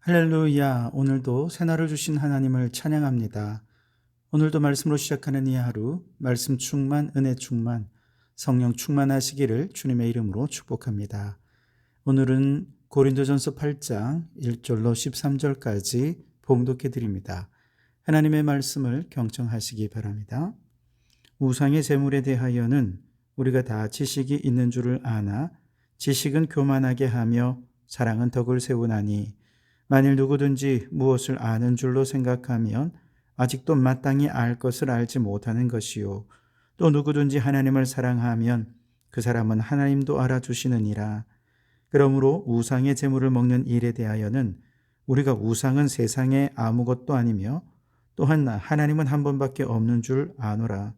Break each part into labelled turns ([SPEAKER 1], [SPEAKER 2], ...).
[SPEAKER 1] 할렐루야. 오늘도 새날을 주신 하나님을 찬양합니다. 오늘도 말씀으로 시작하는 이 하루, 말씀 충만, 은혜 충만, 성령 충만하시기를 주님의 이름으로 축복합니다. 오늘은 고린도전서 8장 1절로 13절까지 봉독해 드립니다. 하나님의 말씀을 경청하시기 바랍니다. 우상의 제물에 대하여는 우리가 다 지식이 있는 줄을 아나 지식은 교만하게 하며 사랑은 덕을 세우나니 만일 누구든지 무엇을 아는 줄로 생각하면 아직도 마땅히 알 것을 알지 못하는 것이요. 또 누구든지 하나님을 사랑하면 그 사람은 하나님도 알아주시느니라. 그러므로 우상의 제물을 먹는 일에 대하여는 우리가 우상은 세상에 아무것도 아니며 또한 하나님은 한 번밖에 없는 줄 아노라.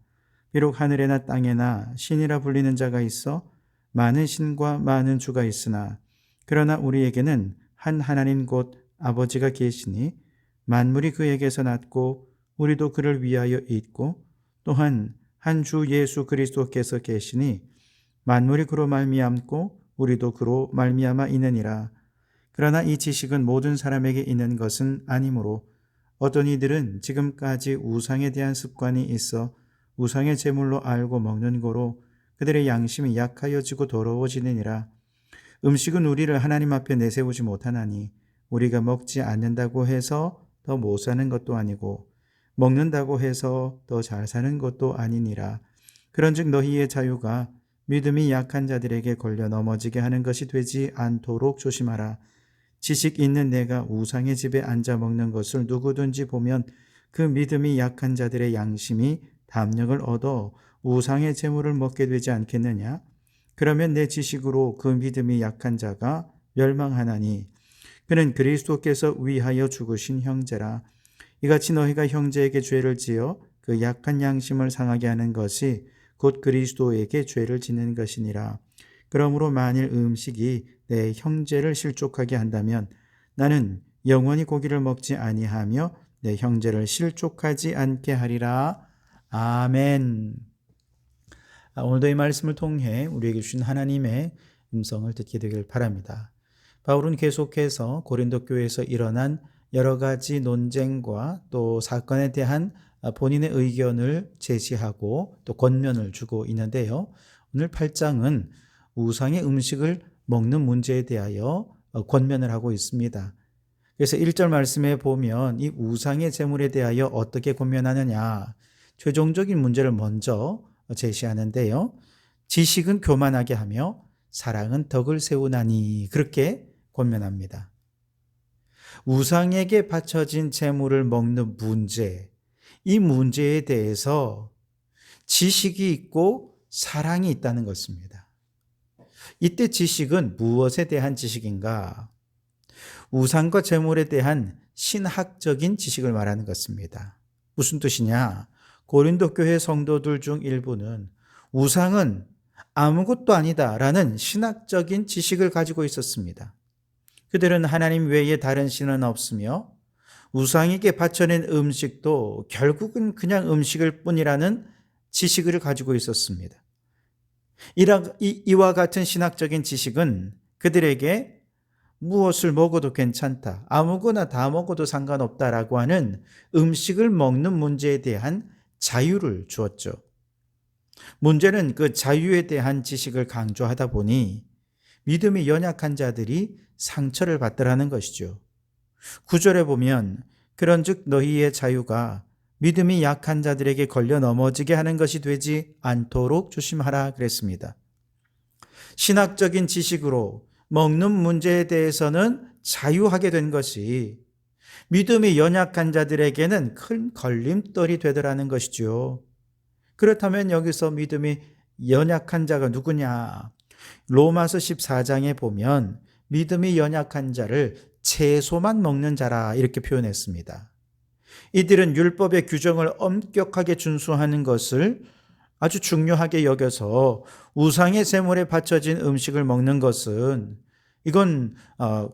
[SPEAKER 1] 비록 하늘에나 땅에나 신이라 불리는 자가 있어 많은 신과 많은 주가 있으나 그러나 우리에게는 한 하나님 곧 아버지가 계시니 만물이 그에게서 났고 우리도 그를 위하여 있고 또한 한 주 예수 그리스도께서 계시니 만물이 그로 말미암고 우리도 그로 말미암아 있느니라. 그러나 이 지식은 모든 사람에게 있는 것은 아니므로 어떤 이들은 지금까지 우상에 대한 습관이 있어 우상의 제물로 알고 먹는 거로 그들의 양심이 약하여지고 더러워지느니라. 음식은 우리를 하나님 앞에 내세우지 못하나니 우리가 먹지 않는다고 해서 더 못 사는 것도 아니고 먹는다고 해서 더 잘 사는 것도 아니니라. 그런즉 너희의 자유가 믿음이 약한 자들에게 걸려 넘어지게 하는 것이 되지 않도록 조심하라. 지식 있는 내가 우상의 집에 앉아 먹는 것을 누구든지 보면 그 믿음이 약한 자들의 양심이 담력을 얻어 우상의 제물을 먹게 되지 않겠느냐? 그러면 내 지식으로 그 믿음이 약한 자가 멸망하나니 그는 그리스도께서 위하여 죽으신 형제라. 이같이 너희가 형제에게 죄를 지어 그 약한 양심을 상하게 하는 것이 곧 그리스도에게 죄를 짓는 것이니라. 그러므로 만일 음식이 내 형제를 실족하게 한다면 나는 영원히 고기를 먹지 아니하며 내 형제를 실족하지 않게 하리라. 아멘. 오늘도 이 말씀을 통해 우리에게 주신 하나님의 음성을 듣게 되길 바랍니다. 바울은 계속해서 고린도 교회에서 일어난 여러 가지 논쟁과 또 사건에 대한 본인의 의견을 제시하고 또 권면을 주고 있는데요. 오늘 8장은 우상의 음식을 먹는 문제에 대하여 권면을 하고 있습니다. 그래서 1절 말씀에 보면 이 우상의 제물에 대하여 어떻게 권면하느냐, 최종적인 문제를 먼저 제시하는데요. 지식은 교만하게 하며 사랑은 덕을 세우나니 그렇게 권면합니다. 우상에게 바쳐진 제물을 먹는 문제, 이 문제에 대해서 지식이 있고 사랑이 있다는 것입니다. 이때 지식은 무엇에 대한 지식인가? 우상과 제물에 대한 신학적인 지식을 말하는 것입니다. 무슨 뜻이냐? 고린도 교회 성도들 중 일부는 우상은 아무것도 아니다라는 신학적인 지식을 가지고 있었습니다. 그들은 하나님 외에 다른 신은 없으며 우상에게 바쳐낸 음식도 결국은 그냥 음식일 뿐이라는 지식을 가지고 있었습니다. 이와 같은 신학적인 지식은 그들에게 무엇을 먹어도 괜찮다, 아무거나 다 먹어도 상관없다라고 하는 음식을 먹는 문제에 대한 자유를 주었죠. 문제는 그 자유에 대한 지식을 강조하다 보니 믿음이 연약한 자들이 상처를 받더라는 것이죠. 9절에 보면 그런즉 너희의 자유가 믿음이 약한 자들에게 걸려 넘어지게 하는 것이 되지 않도록 조심하라 그랬습니다. 신학적인 지식으로 먹는 문제에 대해서는 자유하게 된 것이 믿음이 연약한 자들에게는 큰 걸림돌이 되더라는 것이죠. 그렇다면 여기서 믿음이 연약한 자가 누구냐? 로마서 14장에 보면 믿음이 연약한 자를 채소만 먹는 자라 이렇게 표현했습니다. 이들은 율법의 규정을 엄격하게 준수하는 것을 아주 중요하게 여겨서 우상의 제물에 바쳐진 음식을 먹는 것은 이건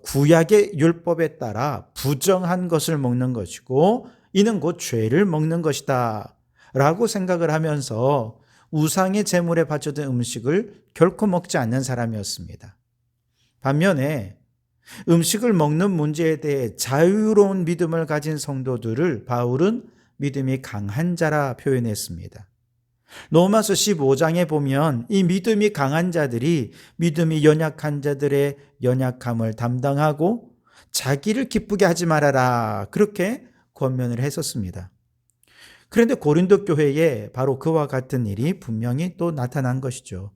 [SPEAKER 1] 구약의 율법에 따라 부정한 것을 먹는 것이고 이는 곧 죄를 먹는 것이다 라고 생각을 하면서 우상의 제물에 바쳐진 음식을 결코 먹지 않는 사람이었습니다. 반면에 음식을 먹는 문제에 대해 자유로운 믿음을 가진 성도들을 바울은 믿음이 강한 자라 표현했습니다. 로마서 15장에 보면 이 믿음이 강한 자들이 믿음이 연약한 자들의 연약함을 담당하고 자기를 기쁘게 하지 말아라, 그렇게 권면을 했었습니다. 그런데 고린도 교회에 바로 그와 같은 일이 분명히 또 나타난 것이죠.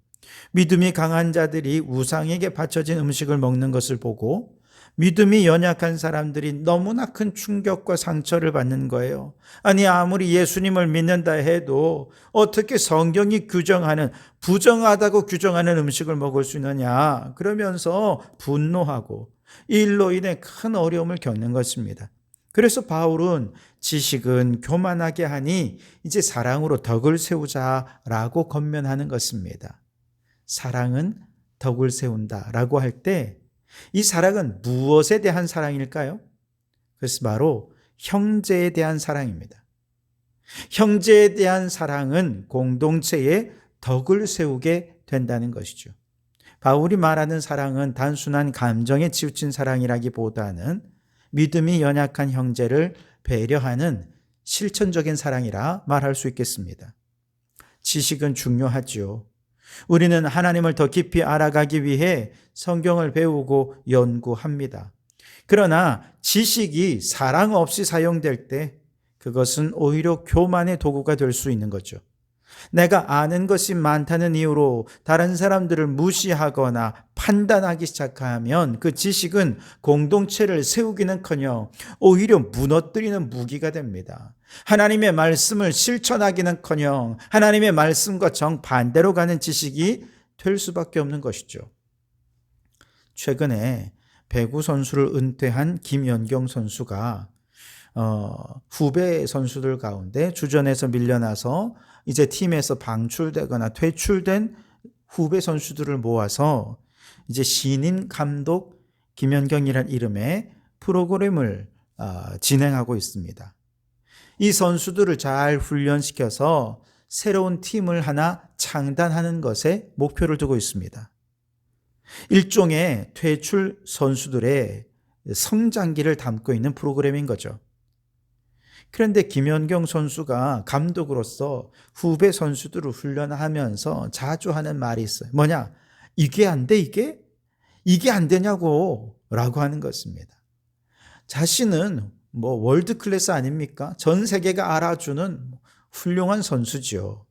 [SPEAKER 1] 믿음이 강한 자들이 우상에게 바쳐진 음식을 먹는 것을 보고 믿음이 연약한 사람들이 너무나 큰 충격과 상처를 받는 거예요. 아니, 아무리 예수님을 믿는다 해도 어떻게 성경이 규정하는, 부정하다고 규정하는 음식을 먹을 수 있느냐, 그러면서 분노하고 이 일로 인해 큰 어려움을 겪는 것입니다. 그래서 바울은 지식은 교만하게 하니 이제 사랑으로 덕을 세우자라고 권면하는 것입니다. 사랑은 덕을 세운다라고 할 때 이 사랑은 무엇에 대한 사랑일까요? 그것이 바로 형제에 대한 사랑입니다. 형제에 대한 사랑은 공동체에 덕을 세우게 된다는 것이죠. 바울이 말하는 사랑은 단순한 감정에 치우친 사랑이라기보다는 믿음이 연약한 형제를 배려하는 실천적인 사랑이라 말할 수 있겠습니다. 지식은 중요하지요. 우리는 하나님을 더 깊이 알아가기 위해 성경을 배우고 연구합니다. 그러나 지식이 사랑 없이 사용될 때 그것은 오히려 교만의 도구가 될 수 있는 거죠. 내가 아는 것이 많다는 이유로 다른 사람들을 무시하거나 판단하기 시작하면 그 지식은 공동체를 세우기는커녕 오히려 무너뜨리는 무기가 됩니다. 하나님의 말씀을 실천하기는커녕 하나님의 말씀과 정반대로 가는 지식이 될 수밖에 없는 것이죠. 최근에 배구 선수를 은퇴한 김연경 선수가 후배 선수들 가운데 주전에서 밀려나서 이제 팀에서 방출되거나 퇴출된 후배 선수들을 모아서 이제 신인 감독 김연경이라는 이름의 프로그램을 진행하고 있습니다. 이 선수들을 잘 훈련시켜서 새로운 팀을 하나 창단하는 것에 목표를 두고 있습니다. 일종의 퇴출 선수들의 성장기를 담고 있는 프로그램인 거죠. 그런데 김연경 선수가 감독으로서 후배 선수들을 훈련하면서 자주 하는 말이 있어요. 뭐냐? 이게 안 돼, 이게? 이게 안 되냐고 라고 하는 것입니다. 자신은 월드 클래스 아닙니까? 전 세계가 알아주는 훌륭한 선수지요.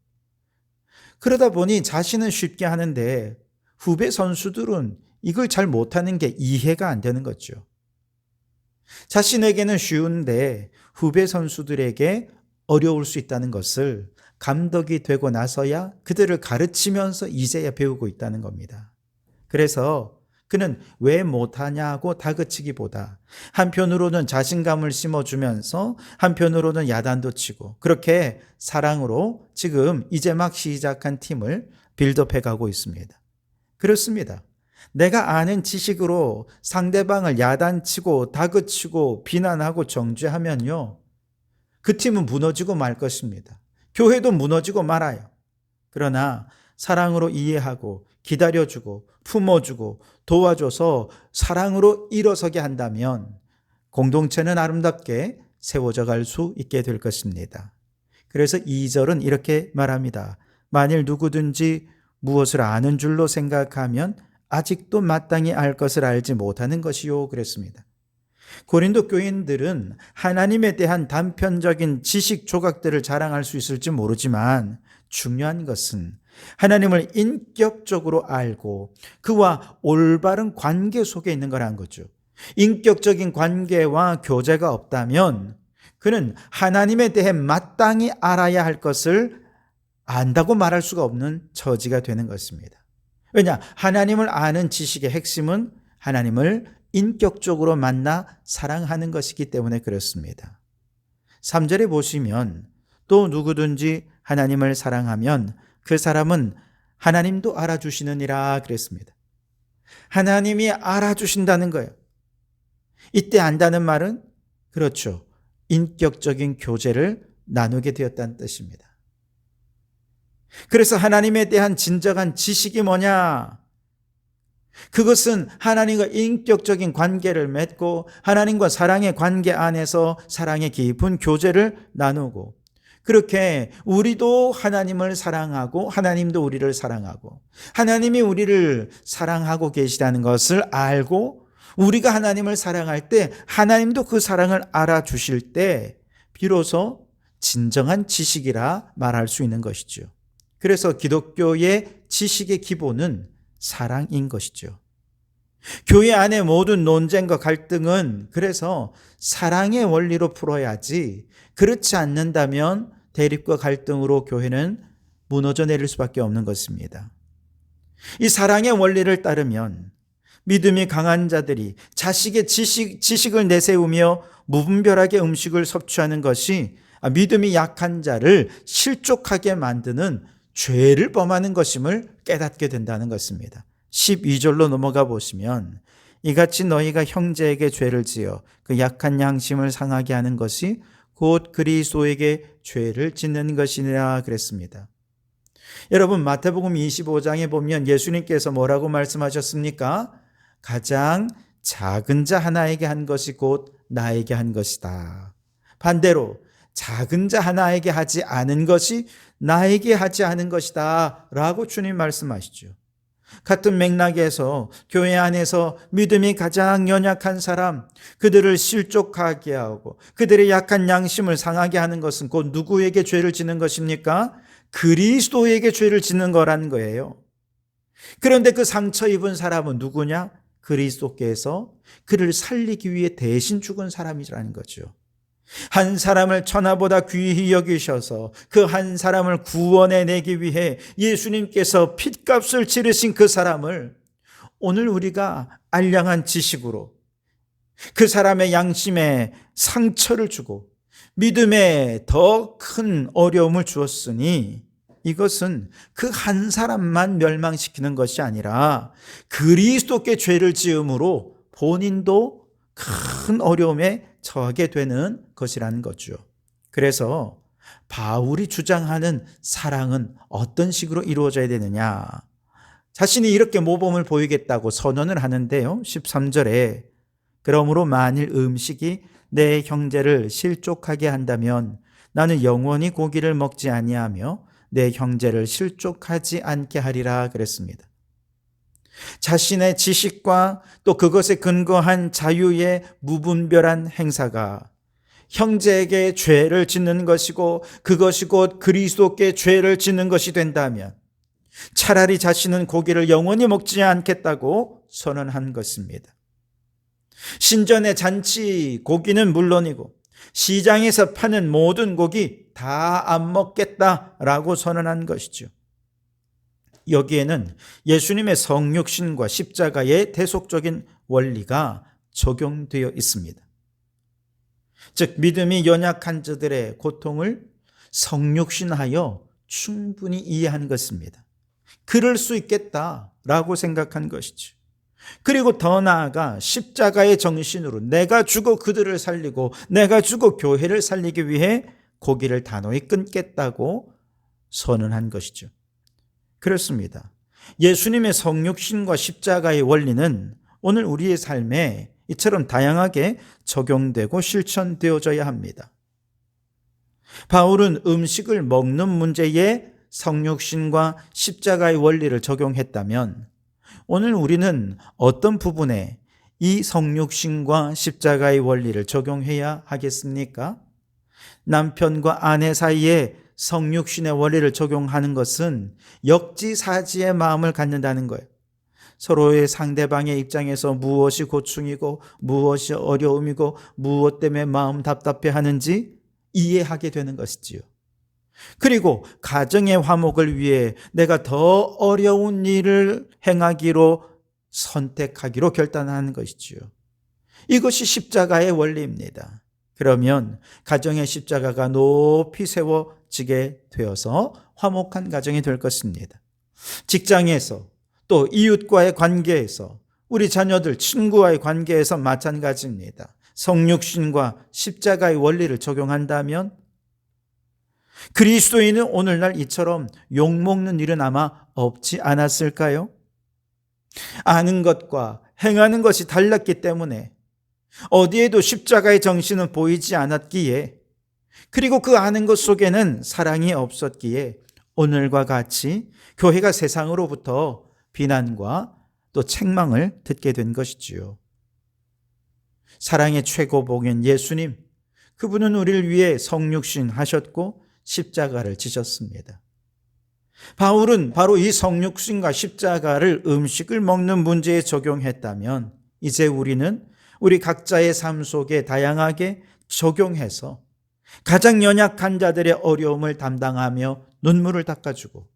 [SPEAKER 1] 그러다 보니 자신은 쉽게 하는데 후배 선수들은 이걸 잘 못하는 게 이해가 안 되는 거죠. 자신에게는 쉬운데 후배 선수들에게 어려울 수 있다는 것을 감독이 되고 나서야 그들을 가르치면서 이제야 배우고 있다는 겁니다. 그래서 그는 왜 못하냐고 다그치기보다 한편으로는 자신감을 심어주면서 한편으로는 야단도 치고 그렇게 사랑으로 지금 이제 막 시작한 팀을 빌드업해 가고 있습니다. 그렇습니다. 내가 아는 지식으로 상대방을 야단치고 다그치고 비난하고 정죄하면요, 그 팀은 무너지고 말 것입니다. 교회도 무너지고 말아요. 그러나 사랑으로 이해하고 기다려주고 품어주고 도와줘서 사랑으로 일어서게 한다면 공동체는 아름답게 세워져 갈 수 있게 될 것입니다. 그래서 2절은 이렇게 말합니다. 만일 누구든지 무엇을 아는 줄로 생각하면 아직도 마땅히 알 것을 알지 못하는 것이요, 그랬습니다. 고린도 교인들은 하나님에 대한 단편적인 지식 조각들을 자랑할 수 있을지 모르지만 중요한 것은 하나님을 인격적으로 알고 그와 올바른 관계 속에 있는 거라는 거죠. 인격적인 관계와 교제가 없다면 그는 하나님에 대해 마땅히 알아야 할 것을 안다고 말할 수가 없는 처지가 되는 것입니다. 왜냐? 하나님을 아는 지식의 핵심은 하나님을 인격적으로 만나 사랑하는 것이기 때문에 그렇습니다. 3절에 보시면 또 누구든지 하나님을 사랑하면 그 사람은 하나님도 알아주시느니라 그랬습니다. 하나님이 알아주신다는 거예요. 이때 안다는 말은 그렇죠. 인격적인 교제를 나누게 되었다는 뜻입니다. 그래서 하나님에 대한 진정한 지식이 뭐냐? 그것은 하나님과 인격적인 관계를 맺고 하나님과 사랑의 관계 안에서 사랑의 깊은 교제를 나누고, 그렇게 우리도 하나님을 사랑하고 하나님도 우리를 사랑하고 하나님이 우리를 사랑하고 계시다는 것을 알고 우리가 하나님을 사랑할 때 하나님도 그 사랑을 알아주실 때 비로소 진정한 지식이라 말할 수 있는 것이죠. 그래서 기독교의 지식의 기본은 사랑인 것이죠. 교회 안의 모든 논쟁과 갈등은 그래서 사랑의 원리로 풀어야지, 그렇지 않는다면 대립과 갈등으로 교회는 무너져 내릴 수밖에 없는 것입니다. 이 사랑의 원리를 따르면 믿음이 강한 자들이 자식의 지식을 내세우며 무분별하게 음식을 섭취하는 것이 믿음이 약한 자를 실족하게 만드는 죄를 범하는 것임을 깨닫게 된다는 것입니다. 12절로 넘어가 보시면, 이같이 너희가 형제에게 죄를 지어 그 약한 양심을 상하게 하는 것이 곧 그리스도에게 죄를 짓는 것이니라 그랬습니다. 여러분, 마태복음 25장에 보면 예수님께서 뭐라고 말씀하셨습니까? 가장 작은 자 하나에게 한 것이 곧 나에게 한 것이다. 반대로 작은 자 하나에게 하지 않은 것이 나에게 하지 않은 것이다 라고 주님 말씀하시죠. 같은 맥락에서 교회 안에서 믿음이 가장 연약한 사람, 그들을 실족하게 하고 그들의 약한 양심을 상하게 하는 것은 곧 누구에게 죄를 짓는 것입니까? 그리스도에게 죄를 짓는 거라는 거예요. 그런데 그 상처 입은 사람은 누구냐? 그리스도께서 그를 살리기 위해 대신 죽은 사람이라는 거죠. 한 사람을 천하보다 귀히 여기셔서 그 한 사람을 구원해내기 위해 예수님께서 핏값을 치르신 그 사람을 오늘 우리가 알량한 지식으로 그 사람의 양심에 상처를 주고 믿음에 더 큰 어려움을 주었으니, 이것은 그 한 사람만 멸망시키는 것이 아니라 그리스도께 죄를 지음으로 본인도 큰 어려움에 처하게 되는 것이라는 거죠. 그래서 바울이 주장하는 사랑은 어떤 식으로 이루어져야 되느냐? 자신이 이렇게 모범을 보이겠다고 선언을 하는데요. 13절에 그러므로 만일 음식이 내 형제를 실족하게 한다면 나는 영원히 고기를 먹지 아니하며 내 형제를 실족하지 않게 하리라 그랬습니다. 자신의 지식과 또 그것에 근거한 자유의 무분별한 행사가 형제에게 죄를 짓는 것이고 그것이 곧 그리스도께 죄를 짓는 것이 된다면 차라리 자신은 고기를 영원히 먹지 않겠다고 선언한 것입니다. 신전의 잔치 고기는 물론이고 시장에서 파는 모든 고기 다 안 먹겠다라고 선언한 것이죠. 여기에는 예수님의 성육신과 십자가의 대속적인 원리가 적용되어 있습니다. 즉 믿음이 연약한 자들의 고통을 성육신하여 충분히 이해한 것입니다. 그럴 수 있겠다라고 생각한 것이죠. 그리고 더 나아가 십자가의 정신으로 내가 죽어 그들을 살리고 내가 죽어 교회를 살리기 위해 고기를 단호히 끊겠다고 선언한 것이죠. 그렇습니다. 예수님의 성육신과 십자가의 원리는 오늘 우리의 삶에 이처럼 다양하게 적용되고 실천되어져야 합니다. 바울은 음식을 먹는 문제에 성육신과 십자가의 원리를 적용했다면 오늘 우리는 어떤 부분에 이 성육신과 십자가의 원리를 적용해야 하겠습니까? 남편과 아내 사이에 성육신의 원리를 적용하는 것은 역지사지의 마음을 갖는다는 거예요. 서로의 상대방의 입장에서 무엇이 고충이고 무엇이 어려움이고 무엇 때문에 마음 답답해하는지 이해하게 되는 것이지요. 그리고 가정의 화목을 위해 내가 더 어려운 일을 행하기로 선택하기로 결단하는 것이지요. 이것이 십자가의 원리입니다. 그러면 가정의 십자가가 높이 세워지게 되어서 화목한 가정이 될 것입니다. 직장에서 또 이웃과의 관계에서 우리 자녀들 친구와의 관계에서 마찬가지입니다. 성육신과 십자가의 원리를 적용한다면 그리스도인은 오늘날 이처럼 욕먹는 일은 아마 없지 않았을까요? 아는 것과 행하는 것이 달랐기 때문에 어디에도 십자가의 정신은 보이지 않았기에, 그리고 그 아는 것 속에는 사랑이 없었기에 오늘과 같이 교회가 세상으로부터 비난과 또 책망을 듣게 된 것이지요. 사랑의 최고봉인 예수님, 그분은 우리를 위해 성육신 하셨고 십자가를 지셨습니다. 바울은 바로 이 성육신과 십자가를 음식을 먹는 문제에 적용했다면, 이제 우리는 우리 각자의 삶 속에 다양하게 적용해서 가장 연약한 자들의 어려움을 담당하며 눈물을 닦아주고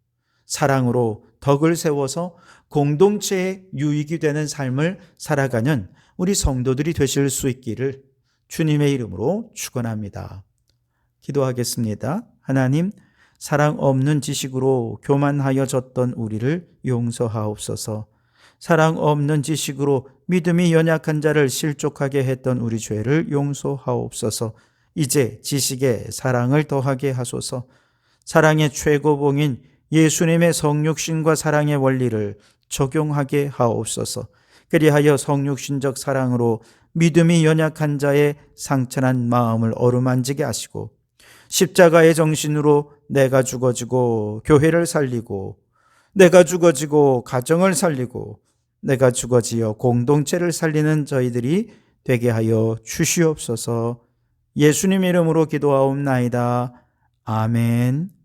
[SPEAKER 1] 사랑으로 덕을 세워서 공동체의 유익이 되는 삶을 살아가는 우리 성도들이 되실 수 있기를 주님의 이름으로 축원합니다. 기도하겠습니다. 하나님, 사랑 없는 지식으로 교만하여졌던 우리를 용서하옵소서. 사랑 없는 지식으로 믿음이 연약한 자를 실족하게 했던 우리 죄를 용서하옵소서. 이제 지식에 사랑을 더하게 하소서. 사랑의 최고봉인 예수님의 성육신과 사랑의 원리를 적용하게 하옵소서. 그리하여 성육신적 사랑으로 믿음이 연약한 자의 상처난 마음을 어루만지게 하시고, 십자가의 정신으로 내가 죽어지고 교회를 살리고, 내가 죽어지고 가정을 살리고, 내가 죽어지어 공동체를 살리는 저희들이 되게 하여 주시옵소서. 예수님 이름으로 기도하옵나이다. 아멘.